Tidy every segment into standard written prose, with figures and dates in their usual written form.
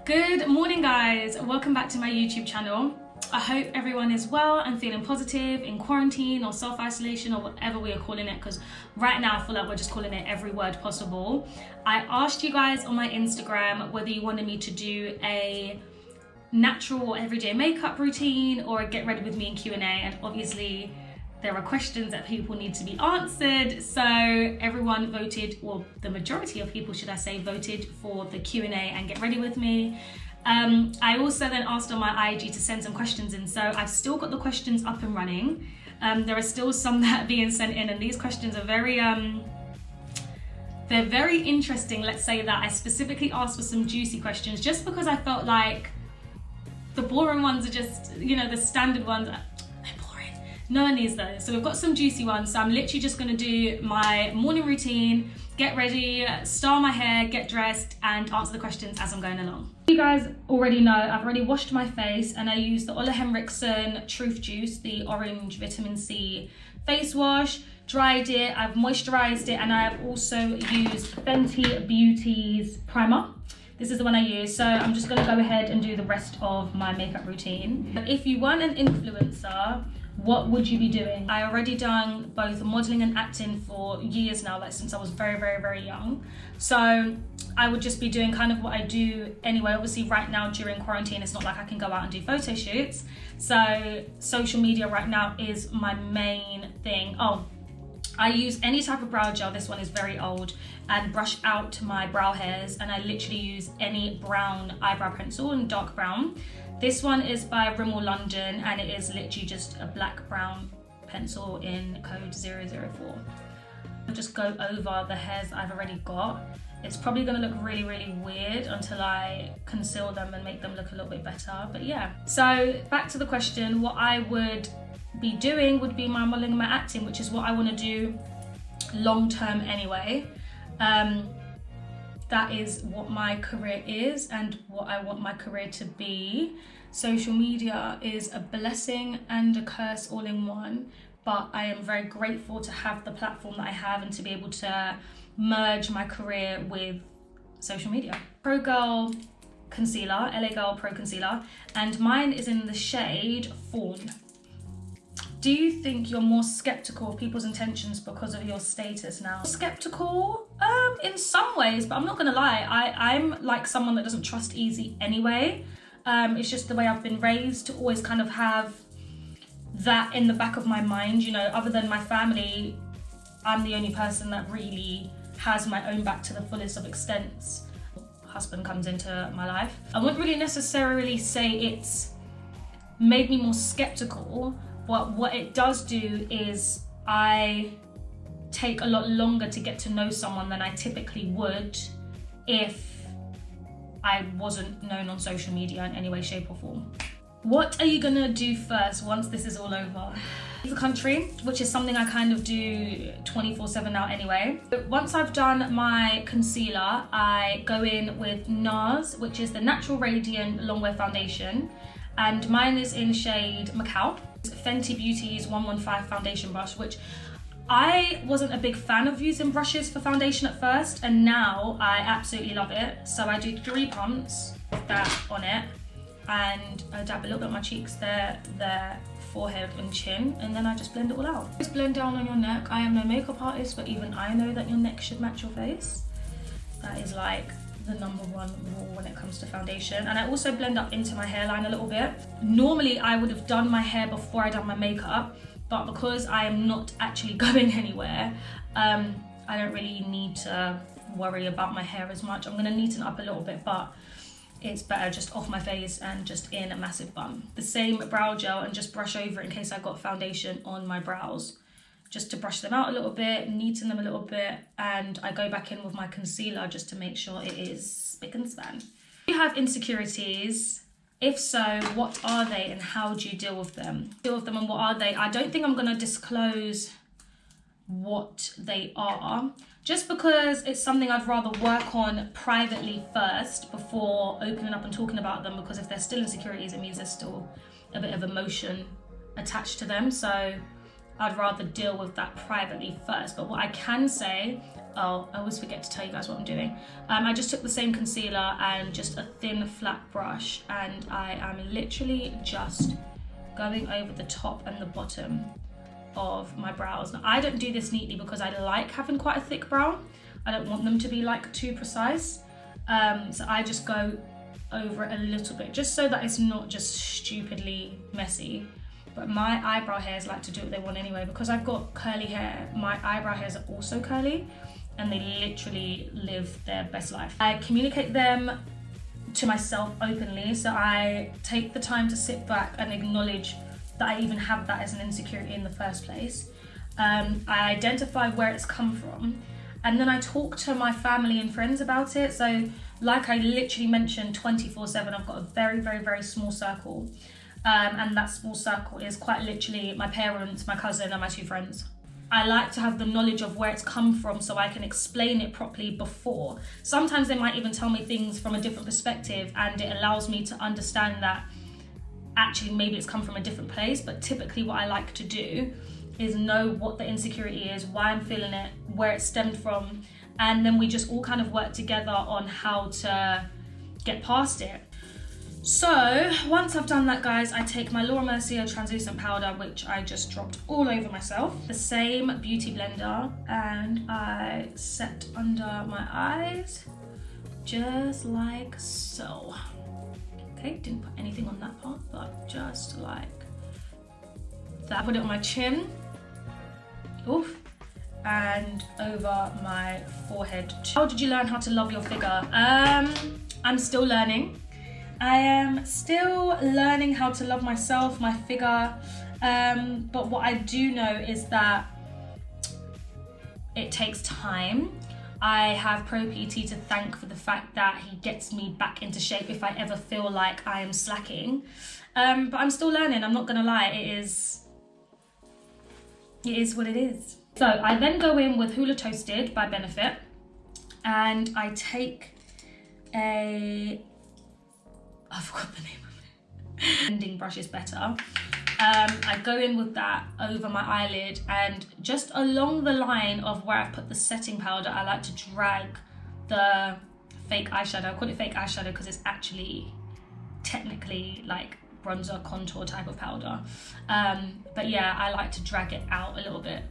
Good morning, guys. Welcome back to my YouTube channel. I hope everyone is well and feeling positive in quarantine or self-isolation or whatever we are calling it, because right now I feel like we're just calling it every word possible. I asked you guys on my Instagram whether you wanted me to do a natural everyday makeup routine or a get ready with me in Q&A, and obviously there are questions that people need to be answered, so everyone voted, well, the majority of people, should I say, voted for the Q&A and get ready with me. I also then asked on my IG to send some questions in, so I've still got the questions up and running. There are still some that are being sent in, and these questions are they're very interesting. Let's say that I specifically asked for some juicy questions just because I felt like the boring ones are just, you know, the standard ones. No one needs those. So we've got some juicy ones. So I'm literally just gonna do my morning routine, get ready, style my hair, get dressed, and answer the questions as I'm going along. You guys already know I've already washed my face and I used the Ole Henriksen Truth Juice, the orange vitamin C face wash, dried it, I've moisturized it, and I have also used Fenty Beauty's primer. This is the one I use, so I'm just gonna go ahead and do the rest of my makeup routine. But if you weren't an influencer, what would you be doing? I already done both modeling and acting for years now, like since I was very young. So I would just be doing kind of what I do anyway. Obviously right now during quarantine, it's not like I can go out and do photo shoots. So social media right now is my main thing. Oh, I use any type of brow gel, this one is very old, and brush out my brow hairs, and I literally use any brown eyebrow pencil in dark brown. This one is by Grwm London, and it is literally just a black brown pencil in code 004. I'll just go over the hairs I've already got. It's probably gonna look really weird until I conceal them and make them look a little bit better, but yeah. So back to the question, what I would be doing would be my modeling and my acting, which is what I want to do long term anyway. That is what my career is and what I want my career to be. Social media is a blessing and a curse all in one, but I am very grateful to have the platform that I have and to be able to merge my career with social media. Pro Girl concealer, LA Girl Pro Concealer, and mine is in the shade Fawn. Do you think you're more skeptical of people's intentions because of your status now? Skeptical? In some ways, but I'm not gonna lie, I'm like someone that doesn't trust easy anyway. It's just the way I've been raised to always kind of have that in the back of my mind, you know, other than my family, I'm the only person that really has my own back to the fullest of extents. Husband comes into my life. I wouldn't really necessarily say it's made me more skeptical, but what it does do is I take a lot longer to get to know someone than I typically would if I wasn't known on social media in any way, shape or form. What are you gonna do first once this is all over? The country, which is something I kind of do 24/7 now anyway. But once I've done my concealer, I go in with NARS, which is the Natural Radiant Longwear Foundation, and mine is in shade Macau. Fenty Beauty's 115 foundation brush, which I wasn't a big fan of using brushes for foundation at first, and now I absolutely love it. So I do 3 pumps of that on it, and I dab a little bit on my cheeks there, forehead and chin, and then I just blend it all out. Just blend down on your neck. I am no makeup artist, but even I know that your neck should match your face. That is like the #1 rule when it comes to foundation. And I also blend up into my hairline a little bit. Normally I would have done my hair before I done my makeup, but because I am not actually going anywhere, I don't really need to worry about my hair as much. I'm gonna neaten up a little bit, but it's better just off my face and just in a massive bun. The same brow gel, and just brush over in case I got foundation on my brows, just to brush them out a little bit, neaten them a little bit, and I go back in with my concealer just to make sure it is spick and span. Do you have insecurities? If so, what are they and how do you deal with them? And what are they? I don't think I'm gonna disclose what they are, just because it's something I'd rather work on privately first before opening up and talking about them, because if they're still insecurities, it means there's still a bit of emotion attached to them. So I'd rather deal with that privately first. But what I can say, oh, I always forget to tell you guys what I'm doing. I just took the same concealer and just a thin flat brush, and I am literally just going over the top and the bottom of my brows. Now, I don't do this neatly because I like having quite a thick brow. I don't want them to be like too precise. So I just go over it a little bit, just so that it's not just stupidly messy. But my eyebrow hairs like to do what they want anyway. Because I've got curly hair, my eyebrow hairs are also curly, and they literally live their best life. I communicate them to myself openly, so I take the time to sit back and acknowledge that I even have that as an insecurity in the first place. I identify where it's come from, and then I talk to my family and friends about it. So like I literally mentioned, 24/7, I've got a very, very, very small circle. And that small circle is quite literally my parents, my cousin, and my 2 friends. I like to have the knowledge of where it's come from so I can explain it properly before. Sometimes they might even tell me things from a different perspective, and it allows me to understand that actually maybe it's come from a different place. But typically what I like to do is know what the insecurity is, why I'm feeling it, where it stemmed from, and then we just all kind of work together on how to get past it. So once I've done that, guys, I take my Laura Mercier translucent powder, which I just dropped all over myself, the same beauty blender, and I set under my eyes just like so. Okay, didn't put anything on that part, but just like that. Put it on my chin, oof, and over my forehead. How did you learn how to love your figure? I'm still learning. I am still learning how to love myself, my figure, but what I do know is that it takes time. I have Pro PT to thank for the fact that he gets me back into shape if I ever feel like I am slacking. But I'm still learning, I'm not gonna lie, it is what it is. So I then go in with Hula Toasted by Benefit, and I take I forgot the name of it. Blending brush is better. I go in with that over my eyelid, and just along the line of where I've put the setting powder, I like to drag the fake eyeshadow. I call it fake eyeshadow because it's actually technically like bronzer contour type of powder. But yeah, I like to drag it out a little bit.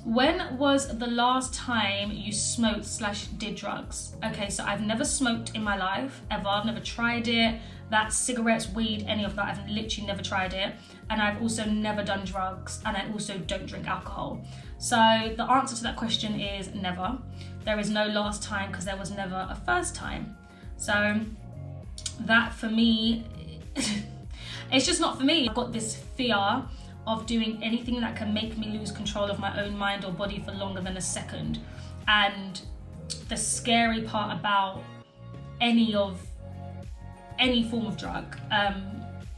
When was the last time you smoked/did drugs? Okay, so I've never smoked in my life, ever. I've never tried it. That's cigarettes, weed, any of that. I've literally never tried it. And I've also never done drugs, and I also don't drink alcohol. So the answer to that question is never. There is no last time because there was never a first time. So that for me, it's just not for me. I've got this fear of doing anything that can make me lose control of my own mind or body for longer than a second. And the scary part about any form of drug,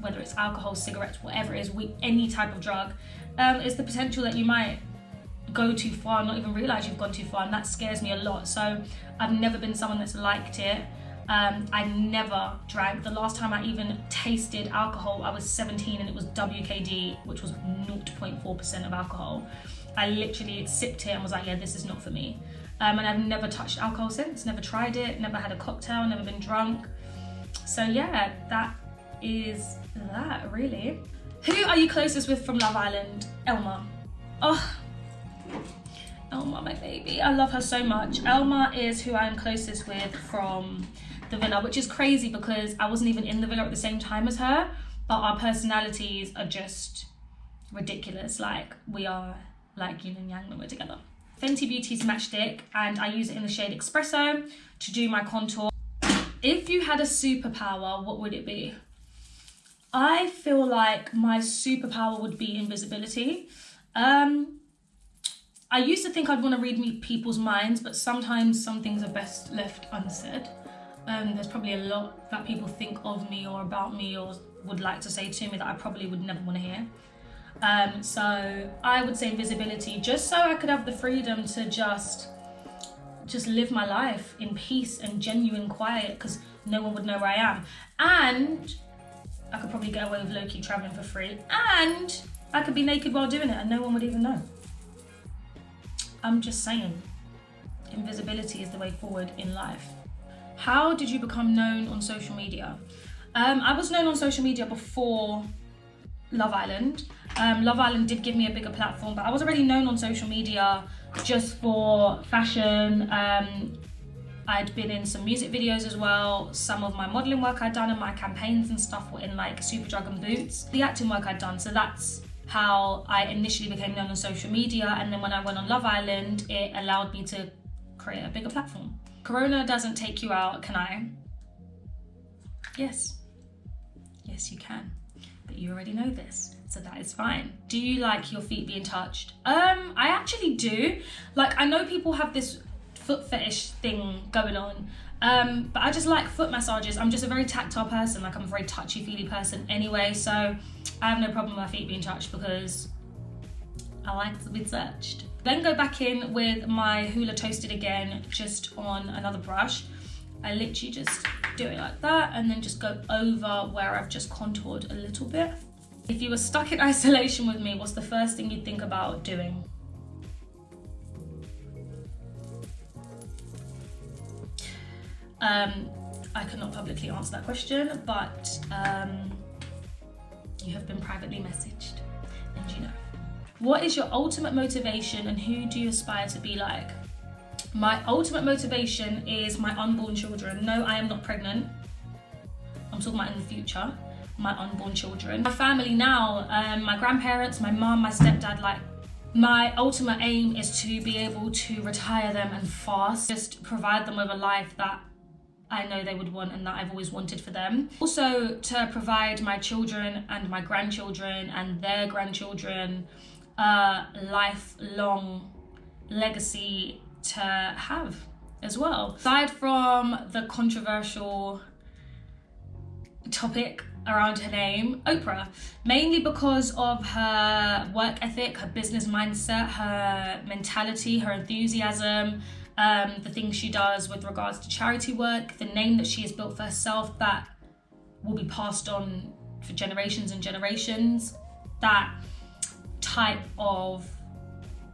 whether it's alcohol, cigarettes, whatever it is, any type of drug, is the potential that you might go too far and not even realize you've gone too far, and that scares me a lot. So I've never been someone that's liked it. I never drank. The last time I even tasted alcohol, I was 17, and it was WKD, which was 0.4% of alcohol. I literally sipped it and was like, yeah, this is not for me. And I've never touched alcohol since, never tried it, never had a cocktail, never been drunk. So yeah, that is that really. Who are you closest with from Love Island? Elma. Oh, Elma, my baby. I love her so much. Elma is who I am closest with from the villa, which is crazy because I wasn't even in the villa at the same time as her, but our personalities are just ridiculous. Like, we are like yin and yang when we're together. Fenty Beauty's Matchstick, and I use it in the shade Espresso to do my contour. If you had a superpower, what would it be? I feel like my superpower would be invisibility. I used to think I'd want to read people's minds, but sometimes some things are best left unsaid. There's probably a lot that people think of me or about me or would like to say to me that I probably would never want to hear. So I would say invisibility, just so I could have the freedom to just live my life in peace and genuine quiet, because no one would know where I am. And I could probably get away with low-key traveling for free. And I could be naked while doing it and no one would even know. I'm just saying, invisibility is the way forward in life. How did you become known on social media? I was known on social media before Love Island. Love Island did give me a bigger platform, but I was already known on social media just for fashion. I'd been in some music videos as well. Some of my modeling work I'd done and my campaigns and stuff were in like Superdrug and Boots. The acting work I'd done, so that's how I initially became known on social media. And then when I went on Love Island, it allowed me to create a bigger platform. Corona doesn't take you out, can I? Yes. Yes, you can. But you already know this, so that is fine. Do you like your feet being touched? I actually do. Like, I know people have this foot fetish thing going on, but I just like foot massages. I'm just a very tactile person. Like, I'm a very touchy-feely person anyway, so I have no problem with my feet being touched because I like to be touched. Then go back in with my hula toasted again, just on another brush. I literally just do it like that and then just go over where I've just contoured a little bit. If you were stuck in isolation with me, what's the first thing you'd think about doing? I cannot publicly answer that question, but you have been privately messaged and you know. What is your ultimate motivation and who do you aspire to be like? My ultimate motivation is my unborn children. No, I am not pregnant. I'm talking about in the future, my unborn children. My family now, my grandparents, my mum, my stepdad, like, my ultimate aim is to be able to retire them and fast, just provide them with a life that I know they would want and that I've always wanted for them. Also to provide my children and my grandchildren and their grandchildren a lifelong legacy to have as well. Aside from the controversial topic around her name, Oprah, mainly because of her work ethic, her business mindset, her mentality, her enthusiasm, the things she does with regards to charity work, the name that she has built for herself that will be passed on for generations and generations. That type of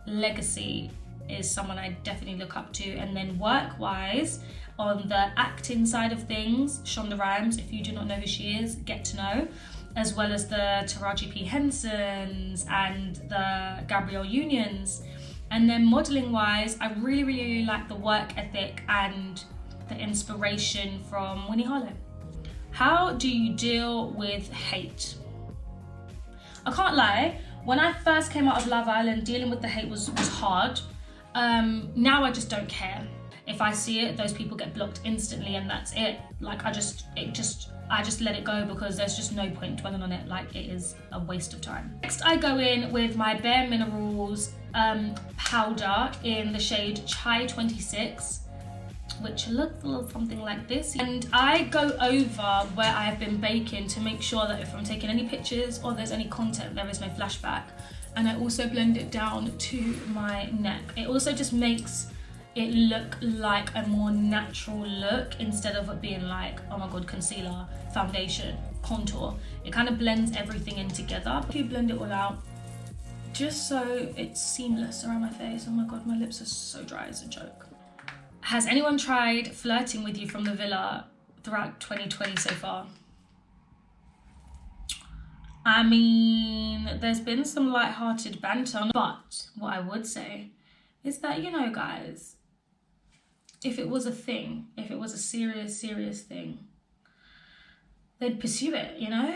legacy is someone I definitely look up to. And then work-wise, on the acting side of things, Shonda Rhimes, if you do not know who she is, get to know, as well as the Taraji P. Hensons and the Gabrielle Unions. And then modeling-wise, I really like the work ethic and the inspiration from Winnie Harlow. How do you deal with hate? I can't lie, when I first came out of Love Island, dealing with the hate was hard. Now I just don't care. If I see it, those people get blocked instantly and that's it. Like, I just let it go because there's just no point dwelling on it. Like, it is a waste of time. Next, I go in with my Bare Minerals powder in the shade Chai 26, which looks a little something like this. And I go over where I have been baking to make sure that if I'm taking any pictures or there's any content, there is no flashback. And I also blend it down to my neck. It also just makes it look like a more natural look instead of it being like, oh my god, concealer, foundation, contour. It kind of blends everything in together. You blend it all out just so it's seamless around my face. Oh my god, my lips are so dry, it's a joke. Has anyone tried flirting with you from the villa throughout 2020 so far? I mean, there's been some light-hearted banter, but what I would say is that, you know, guys, if it was a thing, if it was a serious thing, they'd pursue it, you know?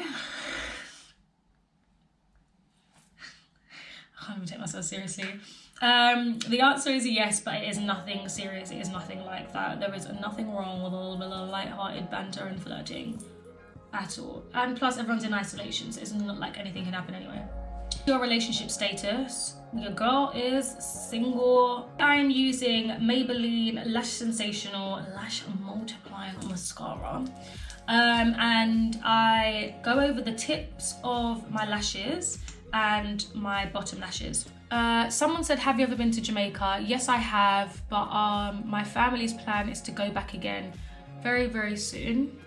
I can't even take myself seriously. The answer is yes, but it is nothing serious. It is nothing like that. There is nothing wrong with a little bit of light-hearted banter and flirting at all. And plus, everyone's in isolation, so it's not like anything can happen anyway. Your relationship status. Your girl is single. I'm using Maybelline Lash Sensational Lash Multiplying Mascara. And I go over the tips of my lashes and my bottom lashes. Someone said, have you ever been to Jamaica? Yes, I have, but my family's plan is to go back again very soon.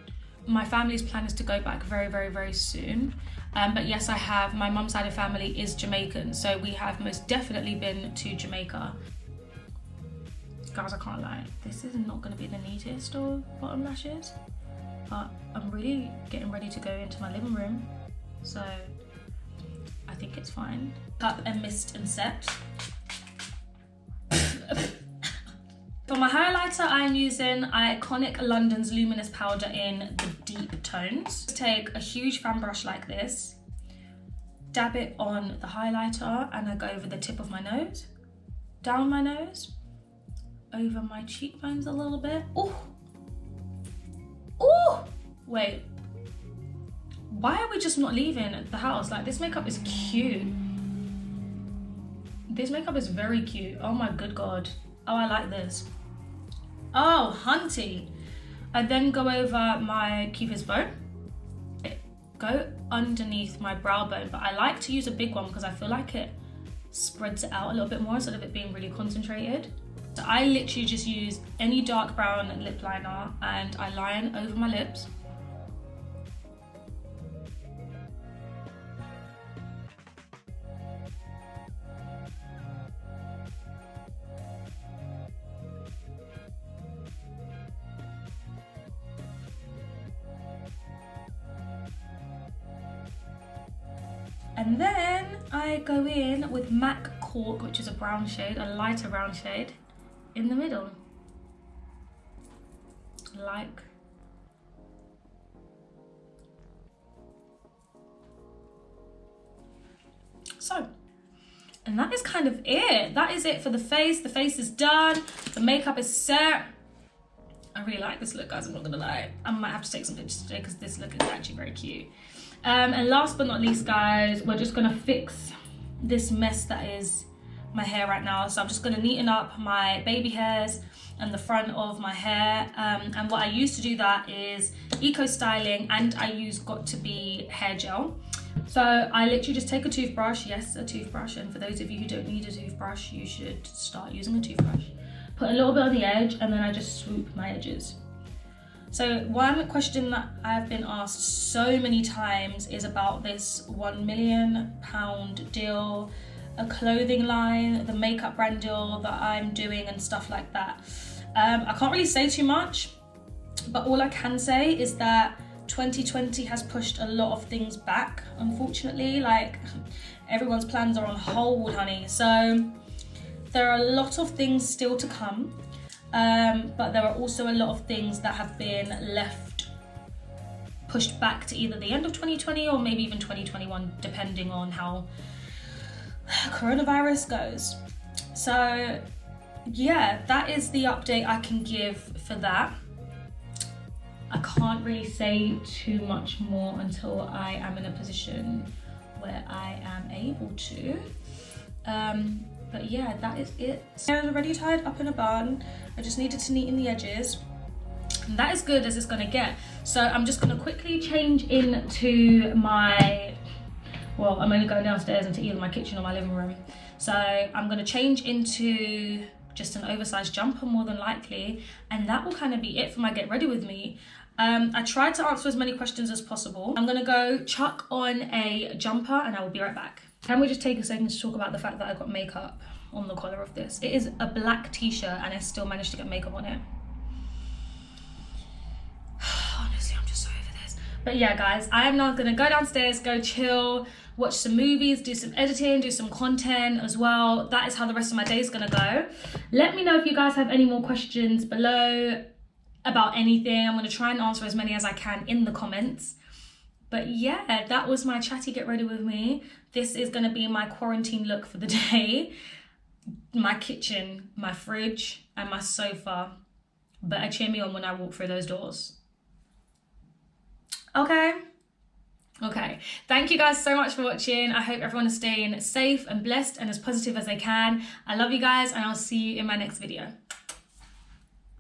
my family's plan is to go back very, very, very soon. But yes, I have, my mum's side of family is Jamaican, so we have most definitely been to Jamaica. Guys, I can't lie, this is not going to be the neatest of bottom lashes, but I'm really getting ready to go into my living room, so I think it's fine. Up and mist and set. For my highlighter, I'm using Iconic London's Luminous Powder in the deep tones. Take a huge fan brush like this, dab it on the highlighter, and I go over the tip of my nose, down my nose, over my cheekbones a little bit. Ooh, ooh, wait. Why are we just not leaving the house? Like, this makeup is cute. This makeup is very cute. Oh my good God. Oh, I like this. Oh, hunty. I then go over my Cupid's bow. Go underneath my brow bone, but I like to use a big one because I feel like it spreads it out a little bit more instead of it being really concentrated. So I literally just use any dark brown lip liner and I line over my lips. And then I go in with MAC Cork, which is a brown shade, a lighter brown shade, in the middle. Like so. And that is kind of it. That is it for the face. The face is done. The makeup is set. I really like this look, guys, I'm not gonna lie. I might have to take some pictures today because this look is actually very cute. And last but not least, guys, we're just gonna fix this mess that is my hair right now. So I'm just gonna neaten up my baby hairs and the front of my hair. And what I use to do that is eco styling, and I use Got2b hair gel. So I literally just take a toothbrush, yes, a toothbrush, and for those of you who don't need a toothbrush, you should start using a toothbrush. Put a little bit on the edge, and then I just swoop my edges. So one question that I've been asked so many times is about this £1 million deal, a clothing line, the makeup brand deal that I'm doing and stuff like that. I can't really say too much, but all I can say is that 2020 has pushed a lot of things back, unfortunately. Like, everyone's plans are on hold, honey. So there are a lot of things still to come. But there are also a lot of things that have been pushed back to either the end of 2020 or maybe even 2021, depending on how coronavirus goes. So yeah, that is the update I can give for that. I can't really say too much more until I am in a position where I am able to. But yeah, that is it. Hair is already tied up in a bun. I just needed to neaten the edges. And that is good as it's gonna get. So I'm just gonna quickly change into my, well, I'm only going downstairs into either my kitchen or my living room. So I'm gonna change into just an oversized jumper more than likely. And that will kind of be it for my get ready with me. I tried to answer as many questions as possible. I'm gonna go chuck on a jumper and I will be right back. Can we just take a second to talk about the fact that I got makeup on the collar of this? It is a black t-shirt and I still managed to get makeup on it. Honestly, I'm just so over this. But yeah, guys, I am now gonna go downstairs, go chill, watch some movies, do some editing, do some content as well. That is how the rest of my day is gonna go. Let me know if you guys have any more questions below about anything. I'm gonna try and answer as many as I can in the comments. But yeah, that was my chatty get ready with me. This is gonna be my quarantine look for the day. My kitchen, my fridge, and my sofa. Better cheer me on when I walk through those doors. Okay. Thank you guys so much for watching. I hope everyone is staying safe and blessed and as positive as they can. I love you guys and I'll see you in my next video.